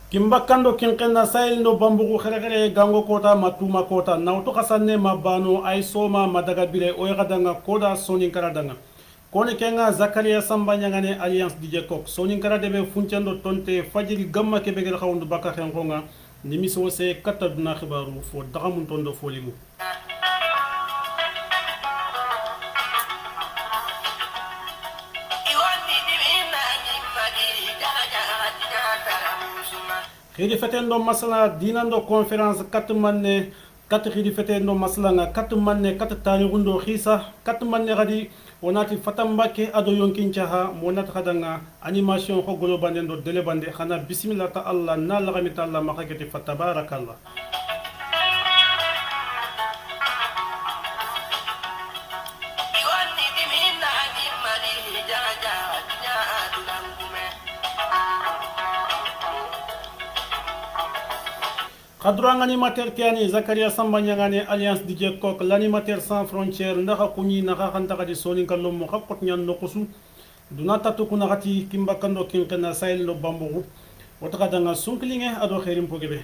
Kimbakando kinkenna sahel no bambugu khere gango kota matuma kota nauto kasanne mabano ay soma madaga bire oyagadanga koda sonin karadanga kone kenga Zakaria Samba nyangane Alliance DJ Kok sonin karadebe funcendo tonte fajiri gamma kebe gel khawundu baka khenkonga nimiso se katta duna khibaru fo dagamun tondo folimu khidi fetendo masala dinando conférence kat manne kat khidi fetendo masala nga kat manne kat tani gundo khisa kat manne gadi onati fatambake ado yonkinchaha monat khadanga animation ko golo bandendo dele bande khana bismillah ta Allah na lagamita Allah makageti fatabarakallah Kadran animateur kiani Zakaria Samba nyangane Alliance DJ Kok l'animateur sans frontières ndaka kunyi naka kanta kadi sonin kallo mo khakot nyan no kusu dunata to kuna kati kimbakando kinkena sahel no bambugu wotaka danga sunklinge ado khairim pogebe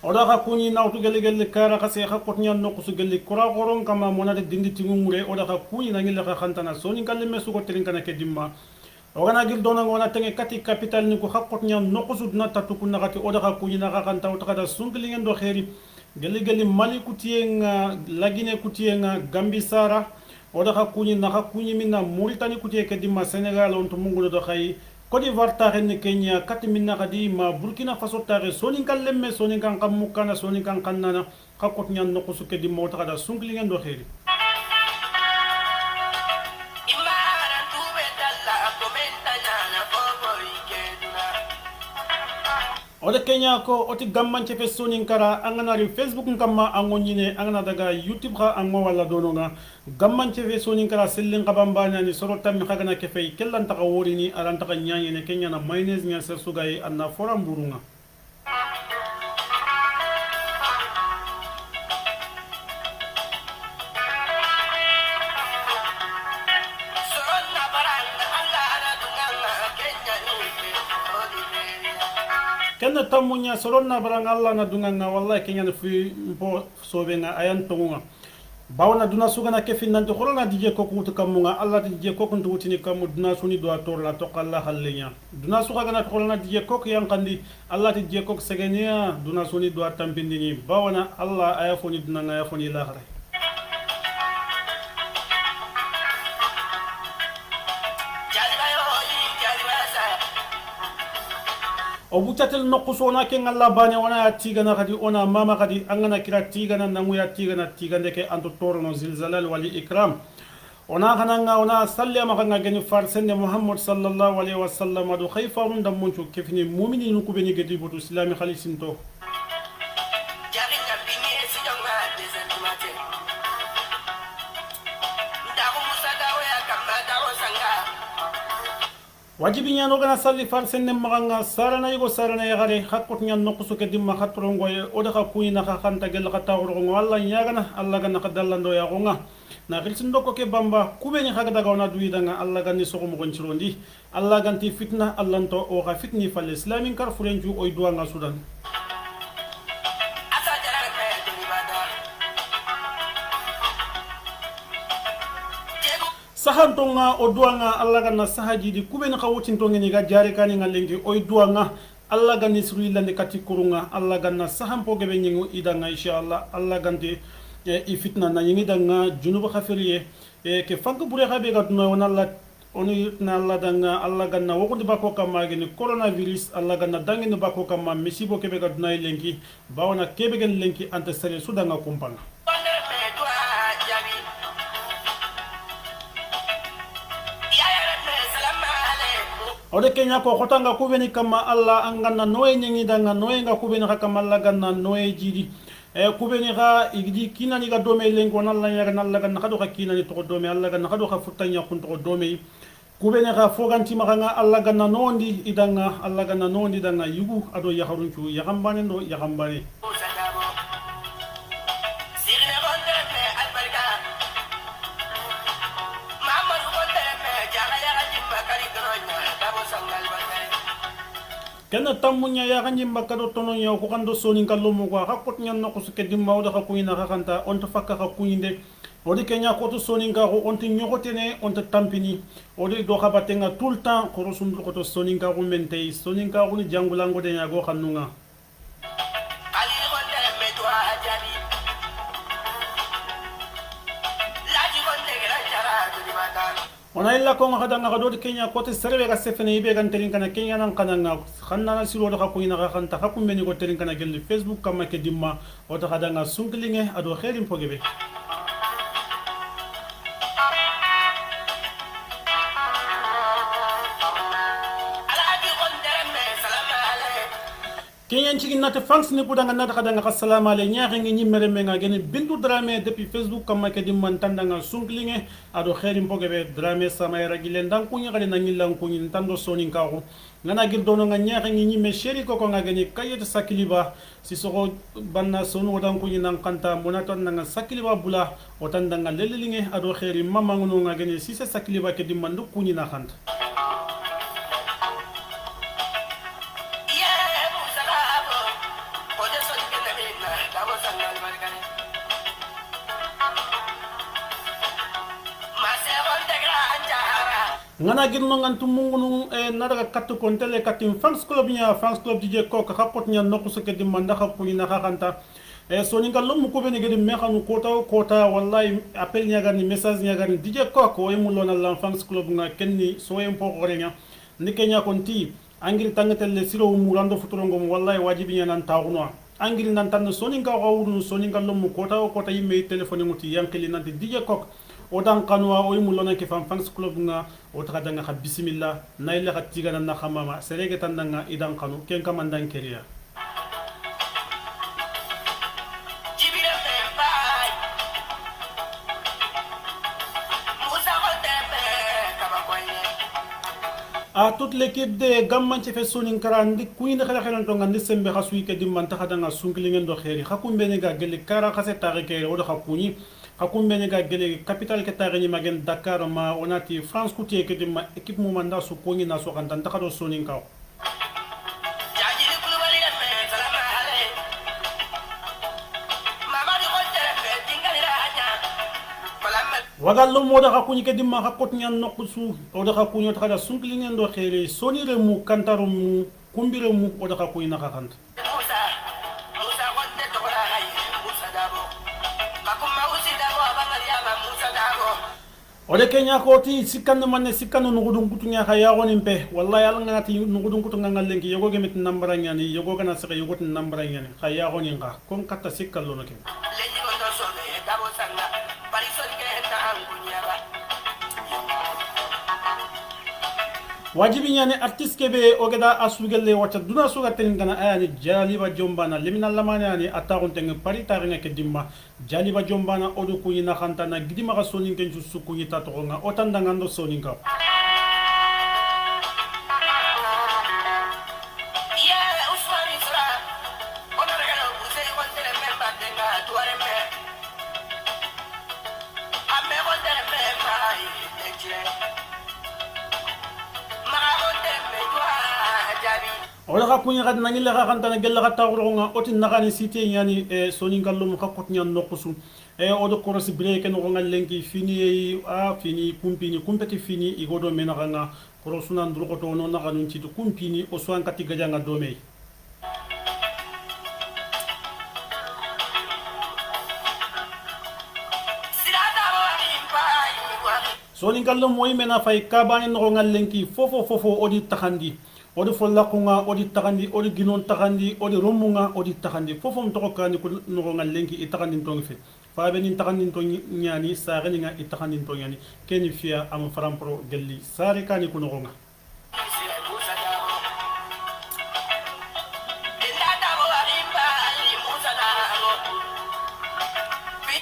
oda ka kuni nautu gele kara ka se khakot nyan no kusu gele kura goron kama monade dindi tingumure oda ka kuni na ngila ka khantana sonin kalle mesu ko trinkana kedimma ogana gil dona ngona tenge kati capital ni ko khakot nyan no kusu na tatu kuna kati oda ka kuni na ka khanta oda ka sunklingen do khairi gele mali kutiyenga lagine kutiyenga gambisara oda ka kuni na ka kuni minna Mauritanie kutiye kedimma Senegal on to mungulo do khayi Côte d'Ivoire taxen Kenya kat minna kadi ma Burkina Faso taxe sonin kan lemme sonin kan kamukana sonin kan kannana khakot nyan no kusuke di mota kada sunklingen do khairi Ode Kenya ko oti gammanche fe sonin kara anganari Facebook kamma angonyine angana daga YouTube kha angwa wala dononga gammanche fe sonin kara sellin kabambana ni soro tammi khagana ke fe kellan taka worini aran taka nyanyi ne Kenya na mayonnaise nya ser sugay anna foram burunga kenna tamunya soronna barang Allah na dunganga wallahi kenya fi mpo sobenga ayan tonga bawna duna sugana kefin nan to khorona dije ko kutu kamunga Allah dije ko kuntu wutini kamu duna suni do ator la to qalla hallinya duna suga gana khorona dije ko yang kandi Allah dije ko segenia duna suni do atampindini bawna Allah ayafoni duna ayafoni lahara obutatel nokusona ke ngalla bane ona tigana kadi ona mama kadi angana kira tigana namuya tigana tigande ke anto torno zilzalal wali ikram ona kananga ona sallama kanga geni farsende Muhammad sallallahu alaihi wasallam adu khayfarun dam munchu kefni mu'minin ku beni gedi botu islami khalisinto wajibi nyano gana salli farsenne maganga sarana yugo sarana yagare hakot nyan nokusu ke dimma khatrongo oda ka kuni na ka khanta gel khata gorgo walla nyagana alla gana kadallando ya gonga na khilsin doko ke bamba kubeni khaga daga ona duidanga alla ganni soko mo gonchirondi alla ganti fitna allanto o ka fitni fal islamin kar furenju oy duanga sudan sahantonga o duanga Allah ganna sahaji di kubeni khawutin tongeni ga jare kani ngalengi oy duanga Allah ganni surilande kati kurunga Allah ganna sahampo gebe nyingu idanga inshallah Allah ganti e fitna na nyingi danga junuba khafiriye ke fank bure khabe ga duna wona Allah oni na Allah danga Allah ganna wokundi bako kama geni coronavirus Allah ganna dangeni bako kama misibo kebe ga duna lenki bawna kebe gen lenki ante sare sudanga kumpanga ode Kenya ko khotanga kubeni kama Allah angana noye nyengi danga noye nga kubeni kama Allah ganna noye jidi kubeni ga igdi kinani ga dome lengo nalla ya nalla ganna khado ka kinani to dome Allah ganna khado ka futanya kun to dome kubeni ga foganti maganga Allah ganna nondi idanga Allah ganna nondi danga yugu ado ya harunchu ya gambane ndo ya gambane kena tammunya ya ganji mbaka do tono ya ko kando sonin kallo mo ko ha kot nyan no ko suke dimma oda ka kuina ka kanta on to fakka ka kuinde odi kenya ko to sonin ka ko on to nyokotene on to tampini odi do ka batenga tout le temps ko rusum ko to sonin ka ko mente sonin ka ko ni jangulango de ya go kannunga ona illa ko ngada ngada do kenya ko te serbe ga sefene ibe gan terin kana kenya nan kana nga khanna na siro do ka ko ina ka khanta ka kumbeni ko terin kana gel facebook kama ke dimma o to kada nga sunklinge ado khairin pogebe kenyan chigi nata fanks ni kudanga nata kadanga assalamu alaykum nyaare ngi nyimere menga gene bindu drame depuis facebook kam make dimman tandanga sunklinge ado khairim pogebe drame sama era gilen dan kunya kale na ngilan kunyin tando sonin kaako ngana gir dono nga nyaare ngi nyimme sheri ko ko nga gene kayet sakiliba si soko banna sonu dan kunyin nan kanta monaton nga sakiliba bula o tandanga lelelinge ado khairim mamanguno nga gene si se sakiliba ke dimman du kunyin na khanta ngana girno ngantu mungunu nadaga kattu kontele katim fans club dj ko ka khapot nya nokku so kedi manda khapu ina khanta soni ngallo mu ko bene gedi mekhanu kota wallahi appel nya garni message nya garni dj ko e mulona la fans club nga kenni so en po gorenya nikenya konti angiri tangatelle siro murando futurongo wallahi wajibi nya nan tawno angiri nan tan soni ngawuru soni ngallo mu kota yimme telephone muti yankeli nan dj ko odan kanwa o mulona ke fans club nga o takada nga bismillah nayla khatiga na khamama serege tan nga idan kanu ken kamandan keriya a toute l'équipe de gamman ci fe sonin karandi kuine khala khalan to ngandi sembe khasui ke dimman takada nga sunklingen do khairi khakumbe ne ga gele kara khase tarike o do khakuni hakumbe ne ga gele capital ke tare ni magen Dakar ma onati France coutie ke dimma équipe mu manda su ko ni na so kan tan takado sonin kaw wagallo moda hakuni ke dimma hakot nyan nokusu o da hakuni ta kada sunklingen do khere sonire mu kantaro mu kumbire mu o da hakuni na khakant ode kenya ko ti sikkanno manne sikkanno nugudun kutunya khaya wonin pe wallahi al ngati nugudun kutunga ngalenki yogo gemet nambara nyani yogo kana saka yogo tin nambara nyani khaya wonin ga kon katta sikkallo no ke lenni ko do so be dabo sanga pari so ke hetta angunya ba wajibi nyane artiste kebe ogeda asugelle wata duna suga ten kana ayani jaliba jombana limina lamani ani ataron ten pari taringa ke dimma jaliba jombana odu ku ina khantana gidima ga sonin ken su ku yita to nga otanda ngando sonin ka wala ka kunya kad nangila ka kanta na gella ka tawro nga otin nakani cité yani sonin kallo mu kakot nyan nokusu odo koros break no nga lenki fini fini kumpeti fini igodo menaka nga korosuna ndruko to no nakanu citu kumpini o soan katiga janga domei sonin kallo moy mena fay kabani no nga lenki fofo odi takhandi odi follakunga odi takandi odi ginon takandi odi romunga odi takandi fofom to kani ko no ngal lenki itakandi to ngi fa be ni takandi to nyani saagani nga itakandi to nyani keni fiya am farampro gelli sare kani ko no nga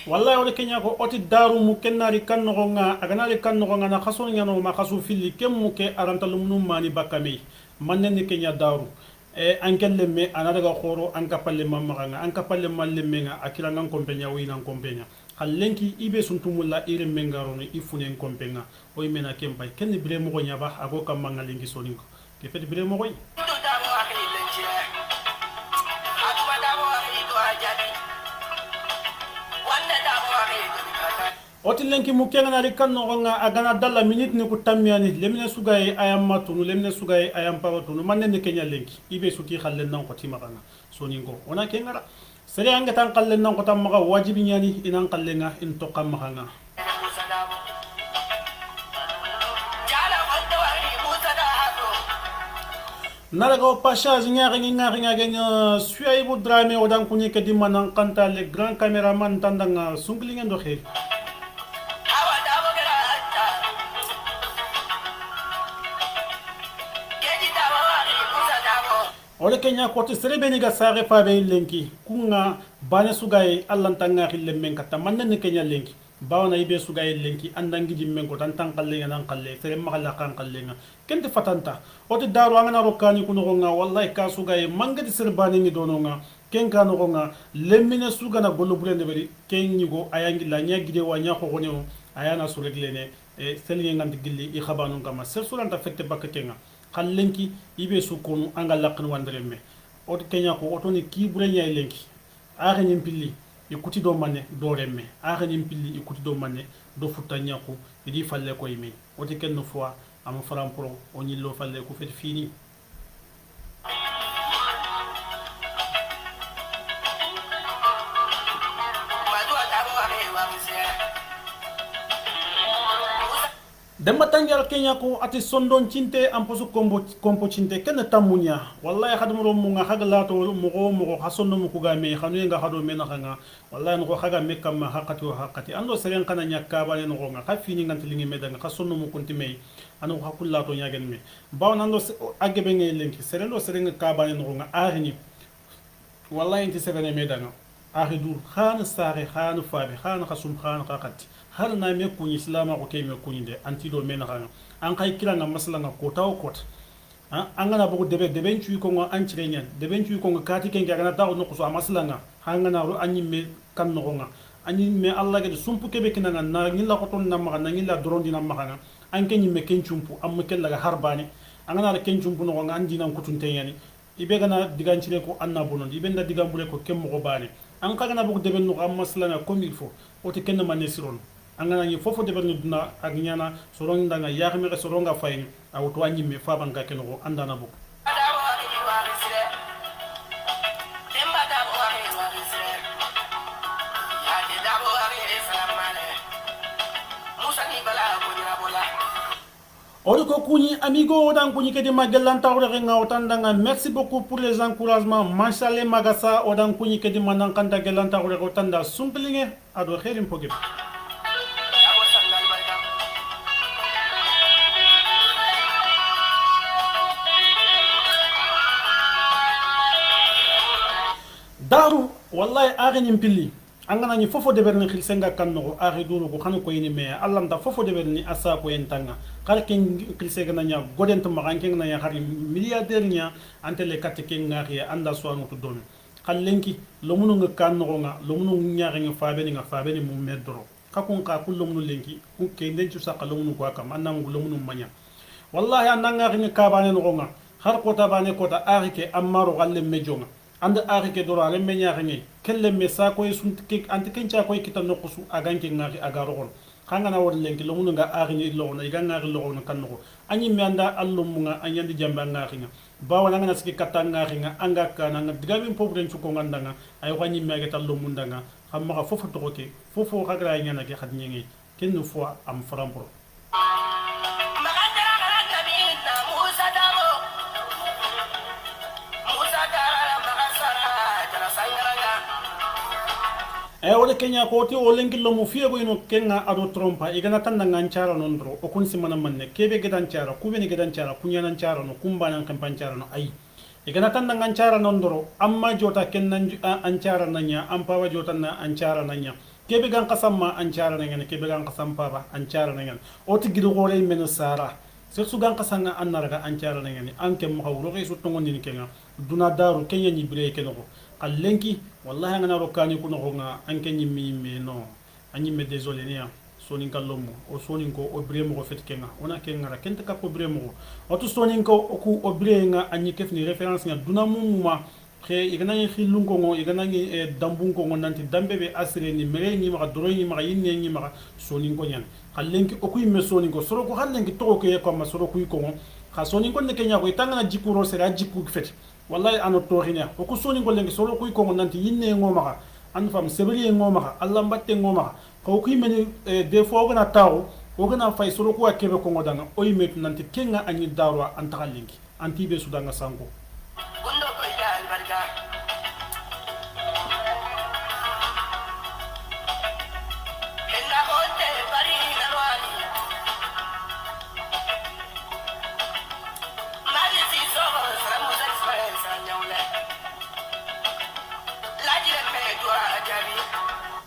wallahi odi kenya ko oti daru mu kennari kanno nga aganari kanno nga na khaso nyano ma khaso filli kemmu ke arantalum num mani bakame manne ni kenya daru ankelle me anadaga khoro ankapalle mamma nga ankapalle malle menga akira ngan kompenya wina kompenya hallenki ibe suntumulla ire mengaro no ifunen kompenga o imena kempay kenni bire mo gonya ba ago kam mangalengi soninko ke fet bire mo goy oti lenki mu kenga nari kan no nga agana dalla minute ni ku tammiani lemne sugay ayam matunu lemne sugay ayam pawatunu manne ne kenya lenki ibe suki khallen nan ko timagana soningo ona kengara sere anga tan khallen nan ko tammaga wajibi nyani inan kallenga in to kammaga narago passage ñaxi Suaibou Dramé odan kuñi ke dimanan kanta le grand caméraman tandanga sunklingen do xel ole kenya koti serebeni ga sare fabe lenki kunga bane sugay allantanga xille men kata manne ne kenya lenki bawna ibe sugay lenki andangi jimmen ko tan tankalle nan kalle sere makalla kan kalle nga kente fatanta oti daru angana rokani kuno nga wallahi ka sugay mangati serbani ni dono nga ken kanu nga lemmine sugana gollo bulende beri ken nyugo ayangi la nyagide wa nyako goneo ayana sureglene e selnge ngandi gilli i khabanu kama ser suranta fekte bakkenga kallenki ibe sukonu anga laqan wandremme oti kenya ko otoni ki burenya lenki axe nyim pilli ikuti do manne do remme axe nyim pilli ikuti do manne do futanya ko idi falle ko yimi oti kenno fois am faram pro oni lo falle ko fet fini demba tangal kenya ko ati sondon cinte am posu kompo cinte ken tamunya wallahi khadmuro mu nga haglato mo hasonno mu kuga me khanu nga hado me na nga wallahi no khaga me kam hakati ando seren kana nyakka bale no nga khafini nganti lingi me danga khasonno mu kunti me anu hakullato nyagen me baw nando agebe nge lenki seren do seren ka bale no nga ahini wallahi inti sevene me danga ahi dur khan sare khan fabi khan khasum khan qaqati har na me kun islama ko ke me kun de anti do men khanga an kay kila na masala nga kota o kota an ngana bugo debe nchu ko ngo an cire nyan debe nchu ko ngo kati ken ga na taw no ko so masala nga hanga na ro anyi me kan no nga anyi me allah ga sumpu kebe kinanga na ngilla ko ton na ma na ngilla dorondi na ma nga an ken me ken chumpu am me kella ga harbani an ngana ken chumpu no nga andi nan kutun tayani ibe gana digan cire ko anna bonon ibe nda digan bule ko kem mo bani an kaga na bugo debe no am masala nga comme il faut o te ken ma nesiron angana ni fofo de berni duna ak nyana soron ndanga yaxme re soronga fayni aw to anyi me fa banka ken ko andana bu Odo ko kuni amigo odan kuni ke de magellan tawre nga otandanga merci beaucoup pour les encouragements mashallah magasa odan kuni ke de manan kanta gelan tawre otanda sumplinge ado kherim pogib daru wallahi agani mpili angana ni fofo de berni khilsenga kanno agi duru ko xanu ko yini me allah ta fofo de berni asa ko entanga kala ken khilsega nanya godent ma ganken nanya hari milliardaire nya antele katte ken ngari anda so anu to don khallenki lo munu nga kanno nga lo munu nyaari nga faabeni mu meddoro kakun ka kullu munu lenki ku ke ndencu saka lo munu ko kam anangu lo munu manya wallahi ananga ni kabane no nga har ko tabane ko ta arike amaro galle mejonga anda arike dora le menya ngi kelle me sa ko sunt ke anti kencha ko kita nokusu aganke ngari agaron kanga na won lenki lo nga arine lo na iganga lo na kanno anyi me anda allum nga anyandi jamba ngari nga bawa nga na siki katanga nga anga kana nga digamin pobren ko nganda nga ay ko anyi me ga tallo munda nga xamma fofu to ke fofu xagra nyana ke xat ngi kenn fois am frampro wala kenya ko ti o lengi lo mo fiye boyno kenga ado trompa igana tanda nganchara non dro o kun simana manne kebe gedan chara kubeni gedan chara kunyanan chara no kumbana kampan chara no ai igana tanda nganchara non dro amma jota kennan anchara nanya ampawa jota na anchara nanya kebe gan qasamma anchara nanya kebe gan qasam paba anchara nanya o ti gido gore men sara se su gan qasanga annaraga anchara nanya ni anke mo hawro re su tongon ni kenga duna daru kenya ni bre kenoko lenki wallahi ngana rokani kuno nga anke nyimmi me no anyime désolé nia sonin kallomo o sonin ko o bremo ko fet kenga ona kenga ra kenta ka ko bremo o to sonin ko ku o brenga anyi kefni référence nga duna mumuma xe igana ni khilun ko ngo igana ni dambun ko ngo nanti dambe be asre ni mere ni maka doro ni maka yinne ni maka sonin ko nyan hallenki o kuy me sonin ko soro ko hallenki to ko ko ma soro kuy ko ngo kha sonin ko ne kenya ko tangana jikuro sera jikku fet wallahi ano to hina o ko sonin ko lenki soro kuy ko ngo nanti yinne ngo maka an fam sebri ngo maka allah batte ngo maka ko kuy men des fois gana taw o gana fay soro ko akebe ko ngo danga o yimetu nanti kenga anyi darwa an takallenki anti be sudanga sanko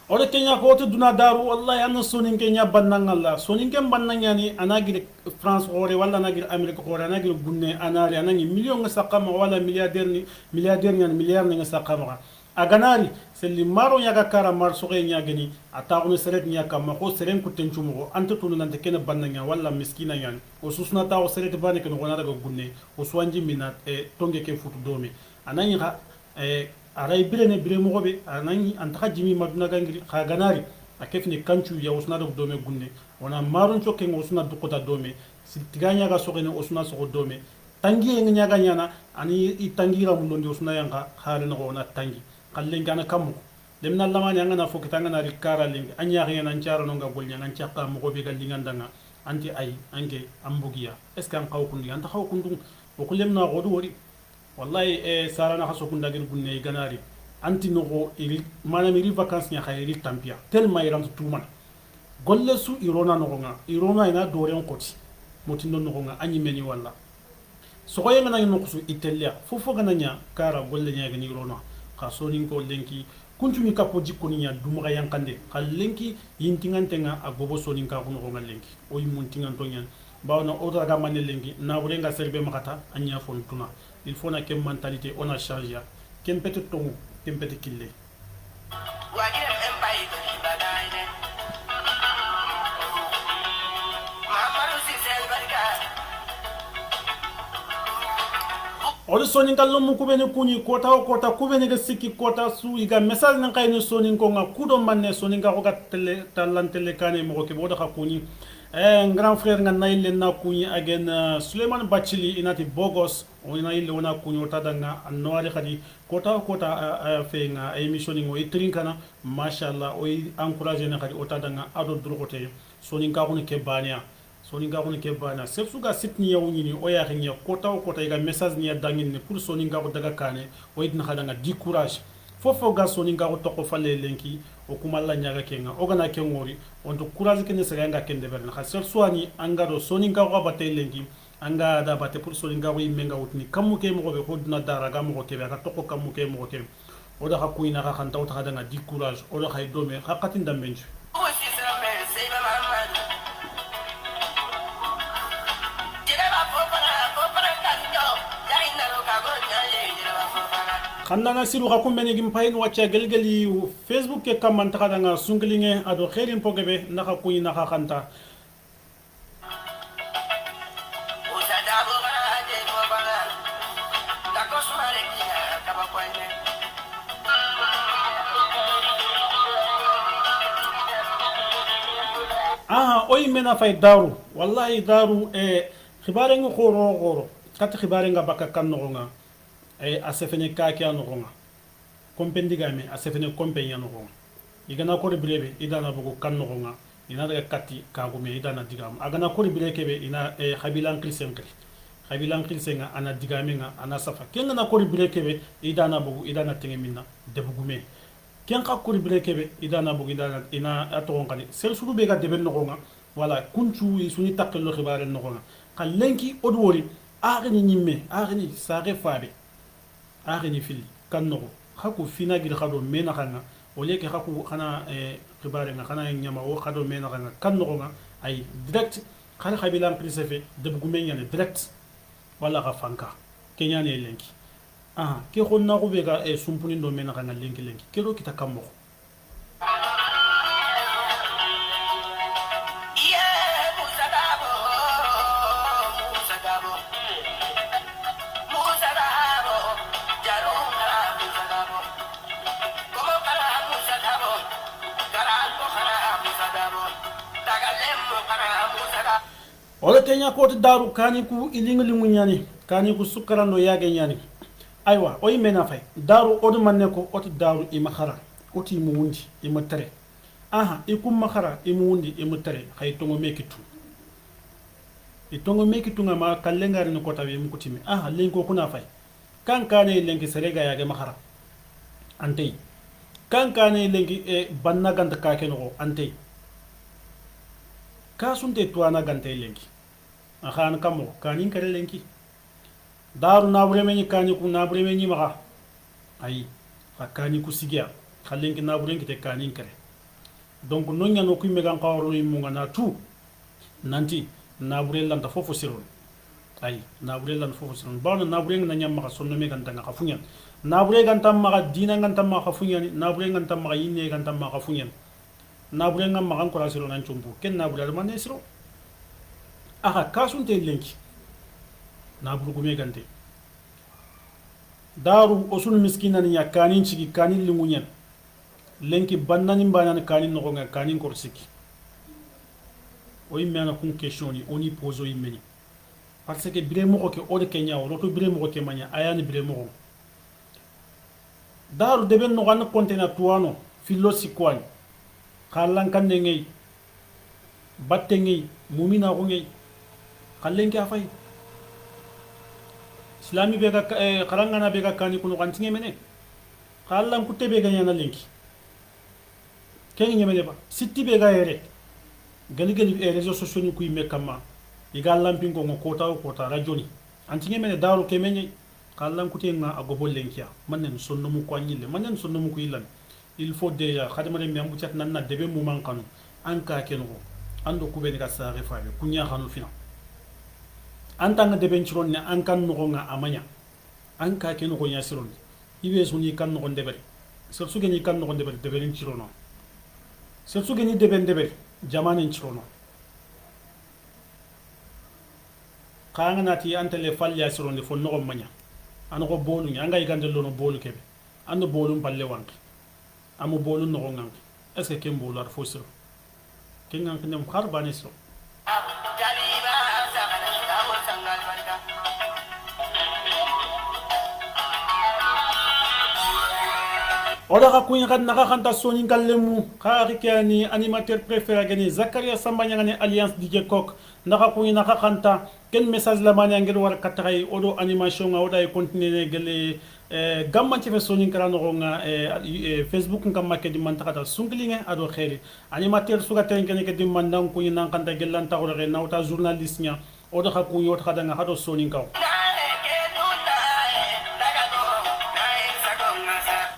ore kenya ko to duna daru wallahi an sonin kenya bannan Allah sonin ken bannan yani anagir France ore wala anagir America ore anagir gunne anari anani million nga sakama wala milliardaire ni milliard nga sakama aganari selli maro nyaga kara mar so nya gani ataunu seret nya kam ko seren ku tenchumo anta tunu nante ken bannan ya wala miskina yani o susna ta o seret bane ken wona daga gunne o swanji minat tonge ke futu domi anani ha aray birene bire mo be anani antaka jimi maduna gangiri kha ganari akefni kanchu ya usna do dome gunne wana marun choke ngo usna dukota dome sitiganya ga sokene usna soko dome tangi ngnya ga nyana ani itangira mun do usna yanga khale no na tangi kallen gana kamu demna lamani anga na foki tanga na rikara lingi anya ga nan charo no ga golnya nan chaka mo be ga lingandanga anti ay ange ambugiya est ce que an qawkundi anta qawkundu o kulemna godu wori wallahi sarana haso kunda gir gunne ganari anti nogo iri manam iri vacances nya khayri tampia tellement iram tuman golle su irona nogo nga irona ina dore on koti motindo nogo nga anyi meni walla so ko yemena no kusu itelia fofo gananya kara golle nya gani irona ka so nin ko lenki kuntumi kapo jikoni nya dumuga yankande kal lenki yintingante nga agobo so nin ka ko nogo nga lenki o yimuntinganto nya bawna oda ga manne lenki na burenga serbe makata anya fon tuna il faut na quelle mentalité on a changé quel peut-être ton quel peut-être qu'il est olu sonin kallo mu kubeni kuni kota o kota kubeni ga sikki kota su iga message nan kayni sonin ko nga kudo manne sonin ga ko ga tele talantele kane mo ko bodo ka kuni grand frère nga nayle na kuni again Suleiman Bachili inati Bogos o nayle wona kuni o tadanga anwari khadi kota kota fe nga emission ngo itrinkana mashallah o encourager na khadi o tadanga ado drogote sonin ka ko ke bania soni nga ko ke bana sef suga sitni yawni ni o ya xinya kota o kota ga message ni dangin ni pour soni nga ko daga kane o idna khadanga di courage fofo ga soni nga ko toko falle lenki o kuma la nyaga kenga o gana ke ngori on to courage ke ne sega nga ken de berna khal sef swani anga do soni nga ko batay lenki anga da batte pour soni nga ko yimenga wutni kamu ke mo be hodna dara ga mo ke be ga toko kamu ke mo ke o da hakuina ga khanta o ta khadanga di courage o da khay do me khakatin dambenju xandana siru xa kumbene gim payin wacca gelgeli Facebook ke kam ta nga sungilinge ado khairin pogebe naxa kuyi naxa xanta oy mena fay daru wallahi daru khibare ngo khoro kat khibare nga bakka kan no nga a sefene ka kya no nga kompendi game a sefene kompenya no nga igana ko brebe idana bugo kan no nga ina daga katti ka go me idana digam agana ko brebe kebe ina khabilan khilsenga ana digame nga ana safa kenga na ko brebe kebe idana bugo idana tengemina debugume ken ka ko brebe kebe idana bugo idana ina aton kani sel suru be ga deben no nga wala kunchu suni takelo khibare no nga kallenki odwori arini nyimme arini sare fabe arini fili kanno khako fina gil khado mena khanga oleke khako khana khibare nga khana nyama o khado mena khanga kanno nga ay direct khana khabilan prisefe deb gumenya ne direct wala ka fanka kenya ne lenki ke khonna ko be ga sumpuni ndo mena khanga lenki kero kita kammo wala kenya ko to daru kani ku ilingu nyani kani ku sukarando yage nyani aywa oy mena fay daru odu manne ko oti daru imakhara oti mu wundi imatere aha ikum makhara imu wundi imatere hay tongo mekitu itongo mekitu ngama kallengari no kota wi mukutimi aha lenko kuna fay kan kane lenki serega yage makhara antey kan kane lenki banna ganta ka keno antey ka sunte tuana ganta lenki akhan kamo kanin kare lenki daru nabure meni kani ku nabure meni maka ay akani ku sigia khalenki nabure ngite kanin kare donc nonya no ku megan qawro ni munga na tu nanti nabure lanta fofo siron ay nabure lan fofo siron bawna nabure ngana nyam maka sonno megan tanga khafunyan nabure ganta maka dina ganta maka khafunyan nabure ganta maka yinne ganta maka khafunyan nabure ngam maka ko rasiro nan chumbu ken nabure man nesiro aha kasunte lenki naburu gume gante daru osun miskinan ya kanin cigi kanin lingunyan lenki bannanin banan kanin no nga kanin korsiki o yimme na kun question ni oni poso yimme parce que bire mo ko o de kenya o to bire mo ko manya ayani bire mo daru deben no gan kontena tuano filosi kwani khalan kan ne ngey batte ngey mumina ko ngey khallen ki afay islami be ga qarangana be ga kani kuno kantinge mene khallan kutte be ga nyana lenki kengi nyemene ba sitti be ga yere gali réseaux sociaux ni kuy mekama iga lampingo ngo kota rajoni antinge mene daru ke menye khallan kutte nga agobo lenkiya manen sonno mu ko anyile manen sonno mu ko ilan il faut déjà khadamare mi ambu chat nanna debe mu man kanu anka kengo ando kubeni ka sa refabe kunya khanu fina antanga de benchiron ne an kan no nga amanya an ka ke no nya siron ibe suni kan no debere so su geni kan no debere debere chirono so su geni debere jamane chirono kanga nati antele falya siron de fo no manya an ko bolu nya nga igande lono bolu kebe an no bolu balle wanki amu bolu no nga est ce que kem bolu ar fo siro kengan kenem kharbane so oda ka kunya kan naka kanta soni kallemu khari kani animateur préféré gani Zakaria Samba ngani alliance DJ Kok naka kunya naka kanta ken message la mani ngir war katay odo animation nga oda continuer gele gamma ci fe soni kala no nga Facebook ngam makke di man takata sunglinge ado khairi animateur suga ten ngani ke di man nan kunya nan kanta gelan ta re nawta journaliste nya oda ka kunya oda kada nga hado soni kaw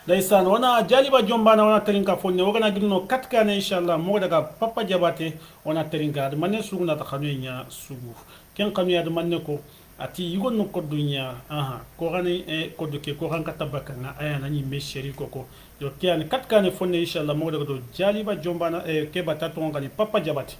Daisan wana jaliba jombana wana terinka fonne wogana gilno katkane inshallah mo daga papa jabate wana terinka de manne sugu na ta khamiya sugu ken khamiya de manne ko ati yugon no kodunya aha ko gani kodu ke ko ranka tabaka na aya nani me sheri koko yo kiane katkane fonne inshallah mo daga do jaliba jombana ke batato ngani papa jabate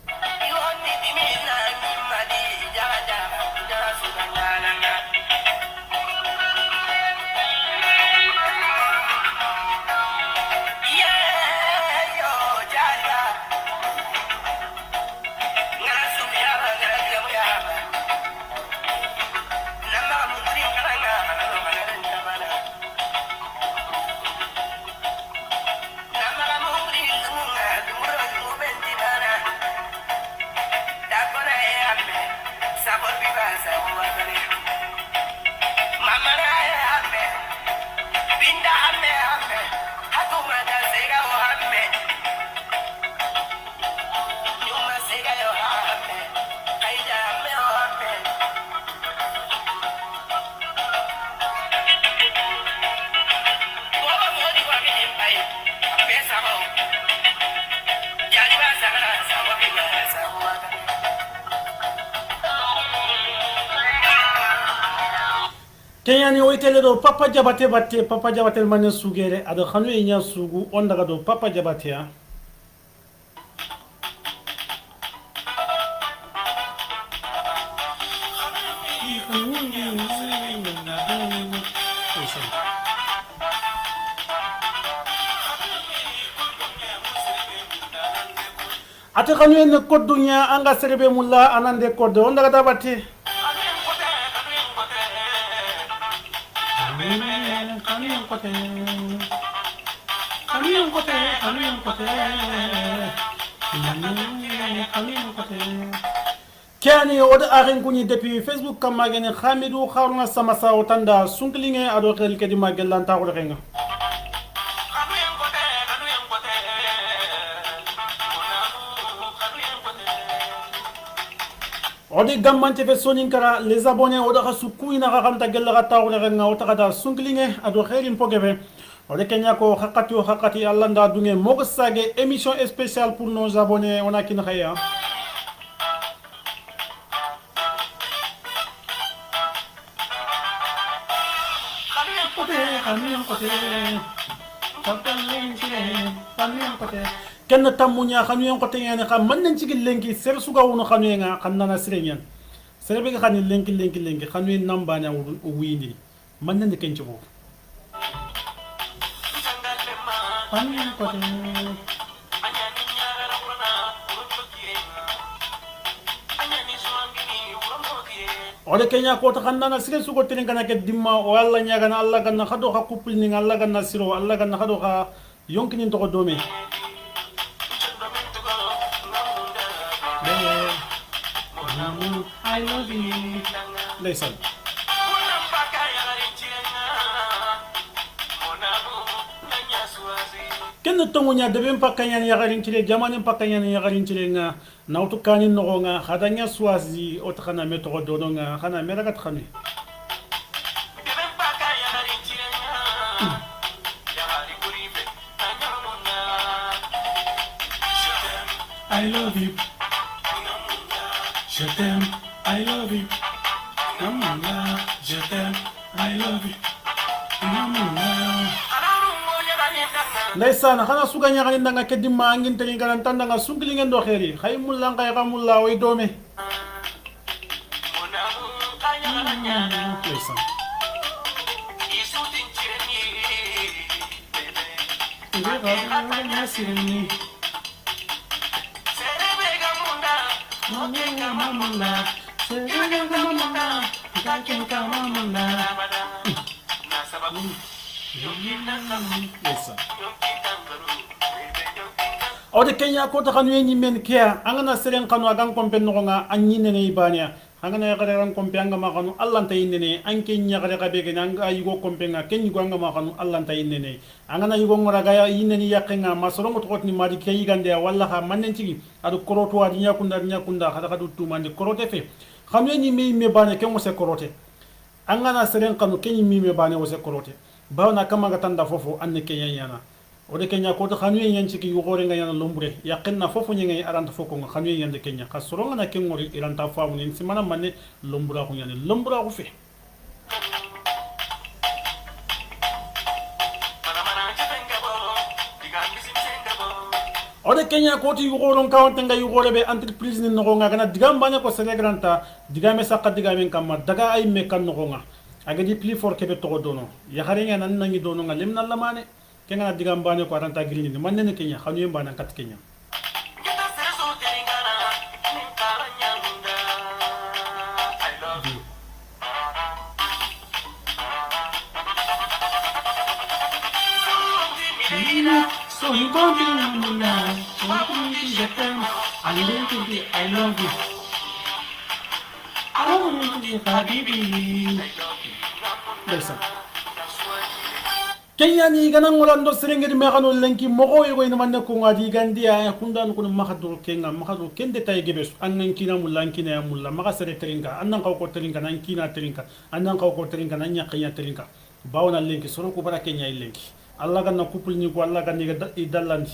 Kenyani oitele do papa jabate batte papa jabate manen sugere ado khanu e nya sugu on daga do papa jabate ya ate kanu en koddunya anga serebe mulla anande kodde on daga tabati kani od arin kuni depuis facebook kam magene Hamidou Haruna Samassa otanda sunkilinge ado khel kedi magellan ta ko renga odi gammante fe soninkara les abonnés oda khasukuina khamta gella ta ko renga otakada sunkilinge ado khelin pogebe ode kenya ko hakati Allah nda dunge mogo sage émission spéciale pour nos abonnés on a kin khaya kenn tamunya xanu yon ko tengene xam man nañ ci lenki ser suga wono xanu nga xam nana sirenyan ser be xani lenki xanu nambanya windi man nañ ken ci bof ode kenya ko to xandana sire sugo tenen kana ke dimma walla nyaga na Allah ganna khado ha kupul ni Allah ganna siro Allah ganna khado ha yonkini to ko dome I love you listen kenn tongunya debem pakanya ya garin cire jamanin pakanya ya garin cire nga nautu kanin no nga hadanya swazi otkana meto dono nga khana meragat khani I love you je t'aime I love you namuna je t'aime I love you namuna Ndeysaan xana suga ñaxani ndanga keddi ma ngin tani ganan tandanga sungli ngeen do xeri xay mulla ngay xamulla way doome ode kenya ko ta xanu ñi men kia angana seren xanu agan kompen no nga anyi ne ne ibania angana yagare ran kompen anga ma xanu Allah tay ne anke nyagare ka be gena anga yugo kompen nga ken yugo anga ma xanu Allah tay ne angana yugo ngora ga yinne ni yakenga masoro mo to ni madi kay gande walla ha manen ci adu koroto adi nyakunda khada khadu tumande korote fe xanu ñi me bane ken mo se korote angana seren xanu ken mi me bane wo se korote bawna kama ga tanda fofo anne kenya yana ode kenya ko to xanu yen ci ki yugore nga yana lombure yaqinna fofo ñi ngay aranta foko nga xanu yen de kenya ka soro nga ken ngori iranta faamu ni si manam manne lombura ko ñane lombura ko fe ode kenya ko to yugoron kawante nga yugore be entreprise ni no nga kana digamba ko senegranta digame sakka digame kamma daga ay me kan no nga agadi pli for kebe to dono ya xare nga nan nangi dono nga lemna lamane kenga digamba ko aranta girini ni manne kenya xanu yemba nan kat kenya so you gon' be now I love you I want you habibi listen kenya ni ganan ngolando serengedi me xano lenki mogo yogo ina manne ko ngadi gandiya kundan ko makhadur kenga makhadur kende tay gebes annan kina mullankina ya mulla maka sere terinka annan ko terinka nan kina terinka annan ko terinka nan nyaknya terinka bawna lenki soro ko bara kenya lenki Allah ganna couple ni ko Allah ganni ga idallandi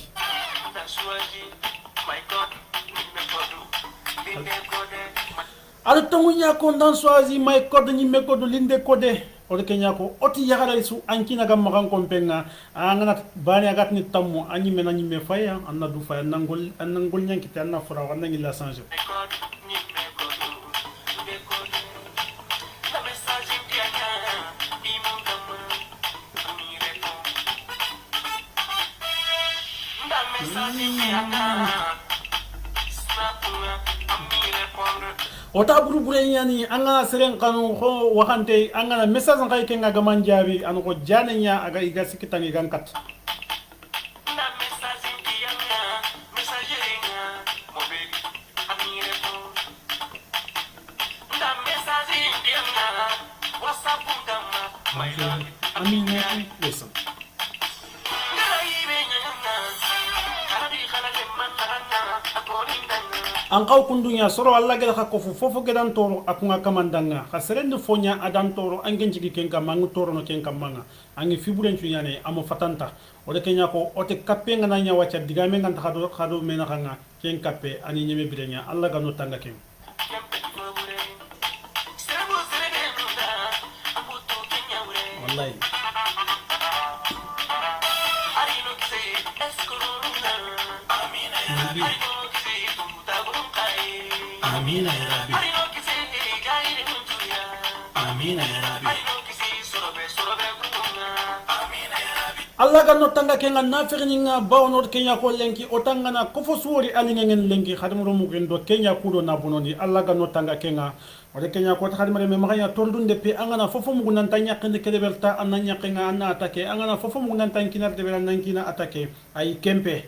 ala tongunya ko ndan soazi may code ni me code linde code o de kenya ko oti yagala su ankina gam magan kompenga angana bani agat ni tammo anyi me nani me faya anna du faya nangol nyanki tan na fura wanna ngi la changer ota buru bure yani anga seren kanu ho wakante anga message ngai kenga gaman jabi an ko janenya aga iga sikitangi gankat listen an kaw kundunya soro alla gela ka kofu fofo gedan toro akunga kamandanga ka serende fonya adan toro angen jigi kenka mangu toro no kenka manga angi fibulen chunyane amo fatanta ode kenya ko ote kappe ngana nya wacha digame nganta khado mena khanga ken kappe ani nyeme bidenya alla ga no tanga ken wallahi Amin ya Rabbi. Amin ya Rabbi. Allah kan no tanga kenga nafirni nga bawno kenya ko lenki o tanga na ko fo suwori alingen lenki khadamro mu gendo kenya kudo na bononi Allah kan no tanga kenga o de kenya ko khadamare me maganya tondunde pe angana fofo mu nan tanya kende keleberta ananya kenga anna atake angana fofo mu nan tan kinar de beran nankina atake ay kempe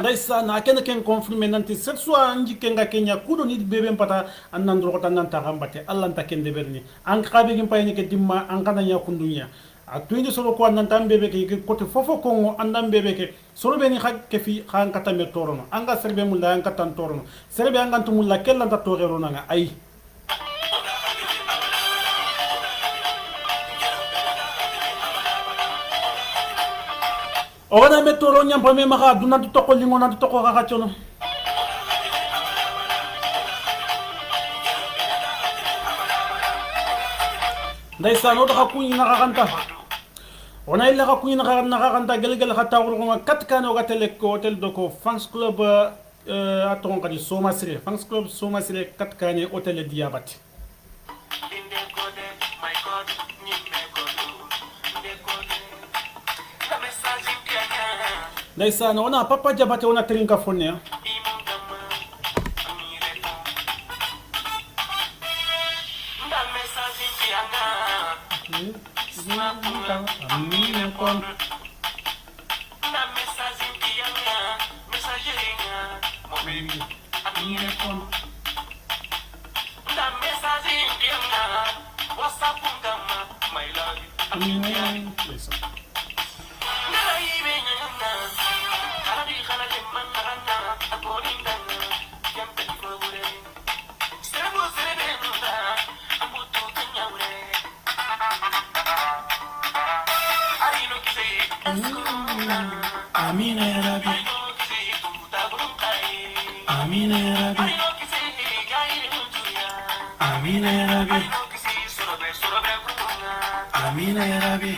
Daisa na kene ken confirmer nanti cette soit anji kenga kenya kudo ni bebe pata annan dro tan nan ta gambate Allah ta ken de berni an qabe gim payni ke dimma an kana ya kundunya a tuindi solo ko nan tan bebe ke kote fofo ko andan bebe ke solo be ni hak ke fi khan kata me torono anga serbe mulla an katan torono serbe an gantu mulla kella ta torero nanga ay Ogana metoro nyampa me maka dunatu toko lingo natu toko kakachono. Daisa no taka kuyi nakakanta. Ona illa ka kuyi nakakanta gel khata urunga katka no gatele ko hotel doko fans club aton kadi Soma Sire fans club Soma Sire katka ne hotel Diabat. Daisa no ona papa jabate ona trinka fonia Amin ya Rabbi. Amin ya Rabbi. Amin ya Rabbi. Amin ya Rabbi.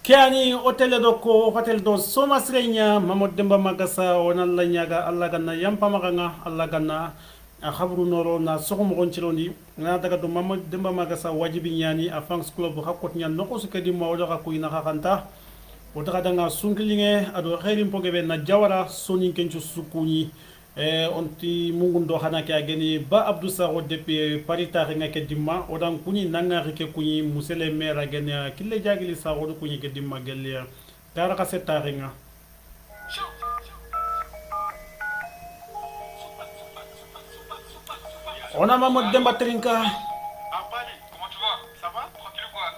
Kiani hotel doko hotel do Soma Sirenya Mamod Demba Magasa onalla nyaga Allah ganna yampa maganga Allah ganna khabru noro na sokom gonchilondi na daga do Mamod Demba Magasa wajibi nyani a fans club hakot nyan noko sukadi mawdo ka kuina khakanta o daga danga sunkilinge ado khairin pogebe na jawara sonin kenchu sukuni onti mungundo hana ke ageni ba Abdou Sakho depuis parita nga ke dimma odan kuni nanga ke kuni musele mera geni kille jagili Sakho kuni ke dimma gelia tara ka seta nga on a Mamadou Demba Trinka. Comment tu vas? Ça va? Tranquille ou quoi?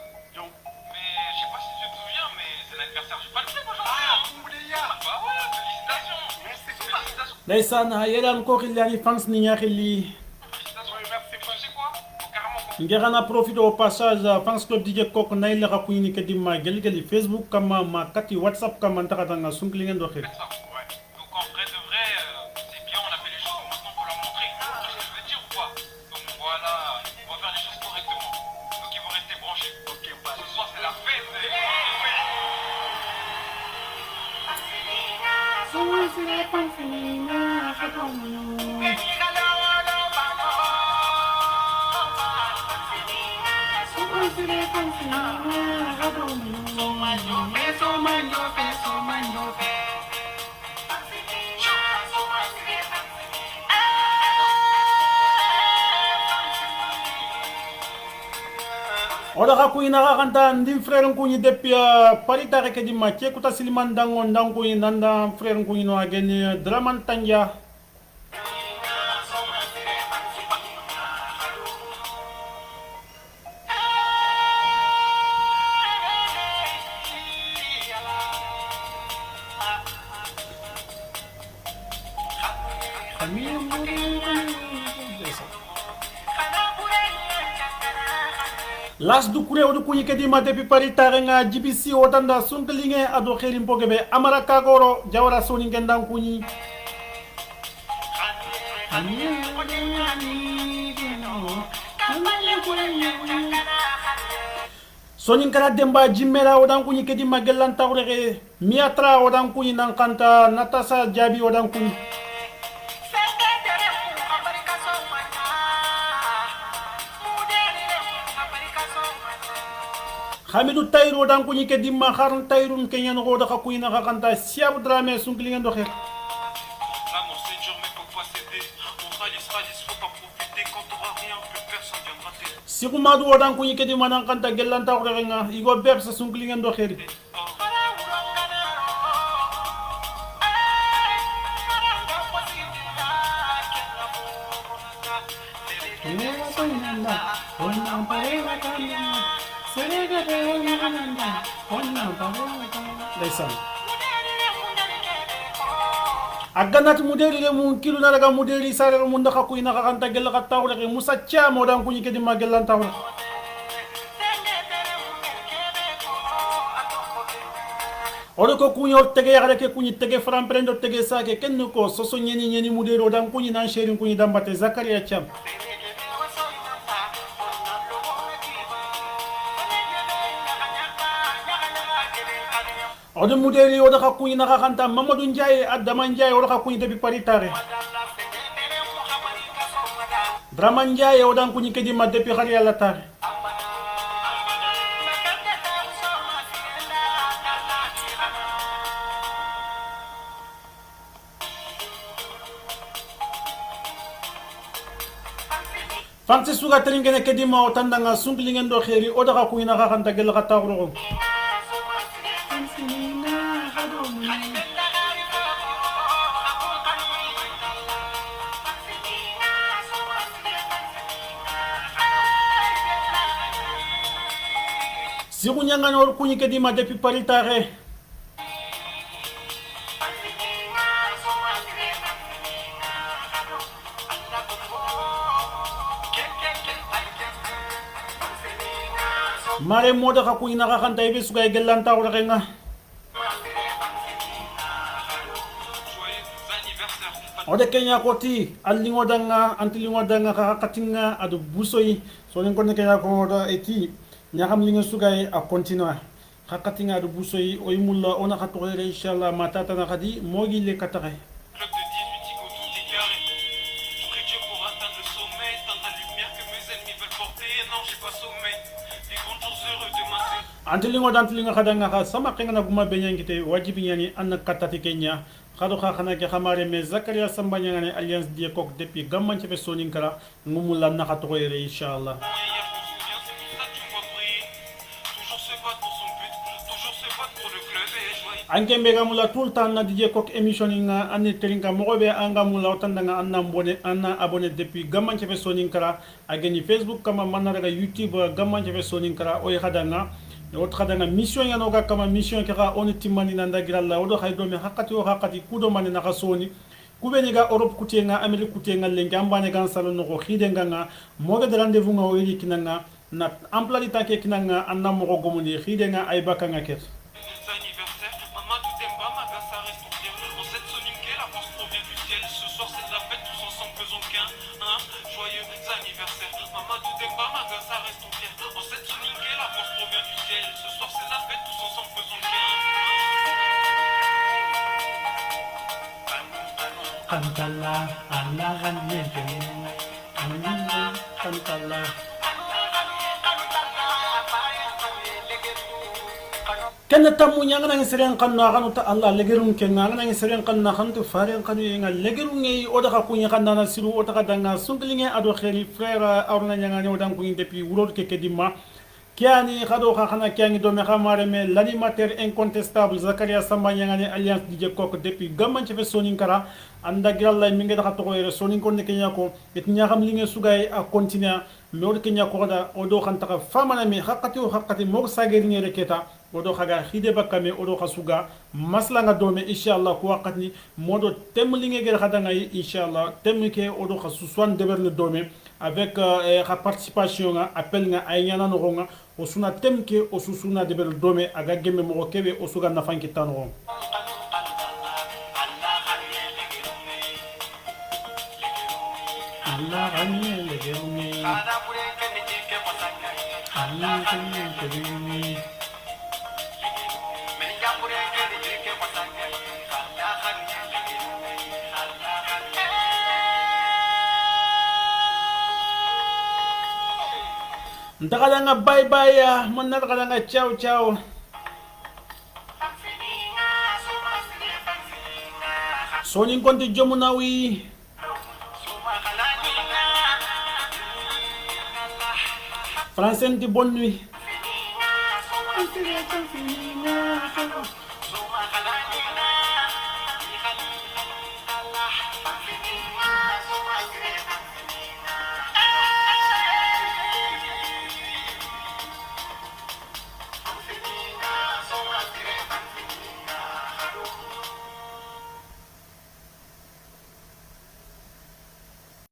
Mais je sais pas si tu te souviens, mais c'est l'anniversaire du Palais aujourd'hui. Ah, Mouléa! Bah ouais, félicitations! Merci, félicitations! Ndeysaan yelan ko xillani fans ni ñaxili Félicitations et merci. Tu sais quoi? Faut carrément qu'on ngexana profite au passage fans club DJ kok nay la kuyini ke dimma gel gel Facebook kama ma kati WhatsApp kama ntakatanga sunklingen do xir fait ça. Ouais. Donc en vrai de vrai, c'est bien, on a fait les choses, maintenant faut leur montrer. Tu vois ce que je veux dire ou pas? Donc voilà, on va faire les choses correctement. Donc ils vont rester branchés. Ok, bah ce soir c'est la fête! oda ka kuyina ka kanta ndim frère kunyi depuis parita ke dimma ke kuta siliman dango ndang kuyi nanda frère kunyi no ageni Draman Tanja las du kure odu kunyi ke dimma depuis parita nga GBC otanda sunkelinge ado kherim pogebe amara kagoro jawara soni ngendang kunyi sonin kala demba jimmera odan kunyi ke dimma gellan tawre miatra odan kunyi nan kanta natasa jabi odan kunyi Hamidou Taïro dan kunyi ke dimma kharan Taïroun kenyan roda ka kuyina ka kanta siab drame sunklingen do xer L'amour c'est dur mais faut pas céder. On ralise, faut pas profiter. Quand t'auras rien, plus personne viendra t'aider. Sigumadu odan kunyi ke dimma nan kanta gellan tawre nga igo beb sa sunklingen do xer Ndeysaan aganat mudeli le mun kilu na daga mudeli sare mun da xakuy na xanta gel xa tawre ke musa chamo dan kunyi ke dimma gellan tawre odo ko kunyo tege yaxare ke kunyi tege fram prendo tege sake ken ko soso nyeni mudelo dan kunyi nan sherin kunyi dambate Zakaria Cham odo mudeli odo ka kunyi na kanta Mamadou Ndiaye Adama Ndiaye odo ka kunyi depuis paritare Draman Ndiaye odan kunyi ke dimma depuis khari yalla tare Francis suga tringene ke dimma otandanga sunklingen do kheri odo ka kunyi na kanta gel ka tawro Sigu nyangana or kunyi ke dimma depuis paritare mare moda ka kunyi na kanta ibe suga gellan tawre nga ode kenya koti allingo danga antilingo danga ka katinga adu busoyi so len konne kenya ko da eti nyakam lingo sugay a continue ka katinga adu busoyi oy mulla ona ka to re inshallah matata na kadi mogi le katare Club de 18 Igo, tout est carré. Je prie Dieu pour atteindre le sommet, tant la lumière que mes ennemis veulent porter. Non, j'ai pas sommeil. Les grands jours heureux de ma vie. antilingo kadanga ka sama kenga na guma benyangite wajibi nyani anna katati kenya khado kha khana ke khamare me Zakaria Samba ngane alliance die kok depuis gamman ci fe sonin kala ngumulla na khato yere inshallah. Anke mbega mula tout le temps na DJ Kok émission nga ani terinka mogobe anga mula otanda nga anna mbone anna abonné depuis gamman cefe sonin kara ageni Facebook kama manna daga YouTube gamman cefe sonin kara oy khadanga o khadanga mission ya no ga kama mission ka on timani nanda giralla odo khaydo me hakati kudo man na soni kubeni ga Europe kutenga Amerique kutenga lengi ambane gan salon no khide nga moga de rendez-vous nga o yiki kinanga na emploi du temps ke kinanga anna mogo gomuni khide nga ay bakanga ket. Kantala Allah ganne kantala kenna tamu nyanga nang seren kanna kanu ta Allah legerun kenna nang seren kanna khantu faren kanu nga legerun ngi oda ka kunya kanna na siru oda ka danga sungilinge ado kheri frère aruna nyanga ni odan kunya depuis wurod ke kedima kiani khado kha khana kiani do me khamare me l'animateur incontestable Zakaria Samba nyanga ni alliance DJ Kok depuis gamman ci fe sonin kara anda giralla mi ngeda khato ko yere sonin kon ne kenya ko et nya xam li nge sugay a continuer me od kenya ko da odo khan taka famana mi hakati mo sageri ngere keta odo khaga khide bakame odo khasuga masla nga dome inshallah ko wakati modo tem li nge gere khadanga inshallah tem ke odo khasu swan deberne dome avec la participation nga appel nga ay nyana no nga o suna tem ke o susuna debel dome aga gemme mo kebe o suga na fanki tanro Allah ganne legerumi Allah ganne legerumi ndakadanga bye bye ya man ndakadanga ciao ciao sonin konti jomunawi français di bonne nuit